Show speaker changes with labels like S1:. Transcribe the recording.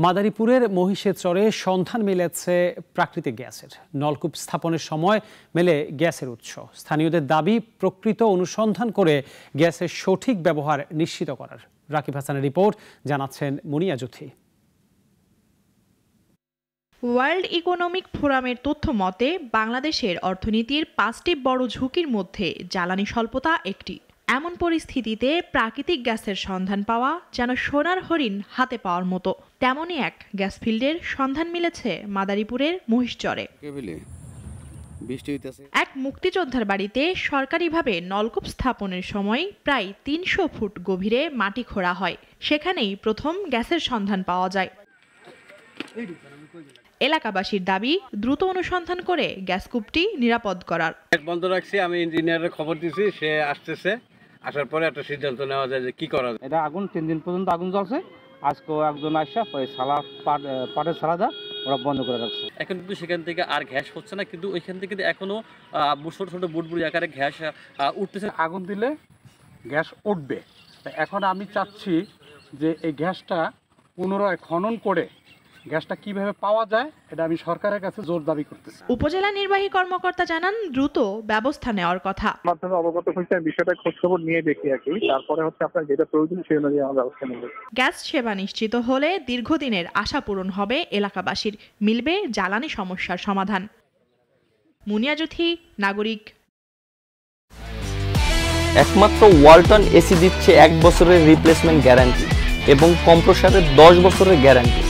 S1: মাদারীপুরের মহিষের চরে সন্ধান মিলেছে প্রাকৃতিক গ্যাসের। নলকূপ স্থাপনের সময় মেলে গ্যাসের উৎস। স্থানীয়দের দাবি প্রকৃত অনুসন্ধান করে গ্যাসের সঠিক ব্যবহার নিশ্চিত করার। রাকিব হাসানের রিপোর্ট, জানাচ্ছেন মুনিয়া জুথি।
S2: ওয়ার্ল্ড ইকোনমিক ফোরামের তথ্য মতে বাংলাদেশের অর্থনীতির 5টি বড় ঝুঁকির মধ্যে জ্বালানি স্বল্পতা একটি। এমন পরিস্থিতিতে প্রাকৃতিক গ্যাসের সন্ধান পাওয়া যেন সোনার হরিণ হাতে পাওয়ার মতো। তেমনই এক গ্যাস ফিল্ডের সন্ধান মিলেছে মাদারীপুরের মহিষচরে। এক মুক্তিযোদ্ধার বাড়িতে সরকারিভাবে নলকূপ স্থাপনের সময় প্রায় 300 ফুট গভীরে মাটি খোঁড়া হয়। সেখানেই প্রথম গ্যাসের সন্ধান পাওয়া যায়। এলাকাবাসীর দাবি দ্রুত অনুসন্ধান করে গ্যাসকূপটি নিরাপদ করার।
S3: বন্ধ রাখছি, আমি ইঞ্জিনিয়ারের খবর দিছি, সে আসতেছে। আসার পরে একটা সিদ্ধান্ত নেওয়া যায় যে কি করা যায়।
S4: এটা আগুন 3 দিন পর্যন্ত আগুন জ্বলছে। আজকে একজন আসা পাটের সালাদা ওরা বন্ধ করে রাখছে।
S5: এখন কিন্তু সেখান থেকে আর গ্যাস হচ্ছে না, কিন্তু ওইখান থেকে এখনো ছোট ছোট বুটবুড়ি আকারে গ্যাস উঠতেছে।
S6: আগুন দিলে গ্যাস উঠবে। এখন আমি চাচ্ছি যে এই গ্যাসটা পুনরায় খনন করে গ্যাসটা কিভাবে পাওয়া যায় এটা আমি সরকারের কাছে জোর দাবি করতেছি।
S2: উপজেলা নির্বাহী কর্মকর্তা জানান দ্রুত ব্যবস্থা নেওয়ার কথা।
S7: মাধ্যমে অবগত হয়েছে, বিষয়টা খোঁজখবর নিয়ে দেখি আর কি, তারপরে আপনার যেটা প্রয়োজন সেই অনুযায়ী আমরা ব্যবস্থা নেব।
S2: গ্যাস সেবা নিশ্চিত হলে দীর্ঘদিনের আশা পূরণ হবে এলাকাবাসীর, মিলবে জ্বালানি সমস্যার সমাধান। মুনিয়া জুথি, নাগরিক।
S8: একমাত্র ওয়ালটন এসি দিচ্ছে 1 বছরের রিপ্লেসমেন্ট গ্যারান্টি এবং কম্প্রেসারের 10 বছরের গ্যারান্টি।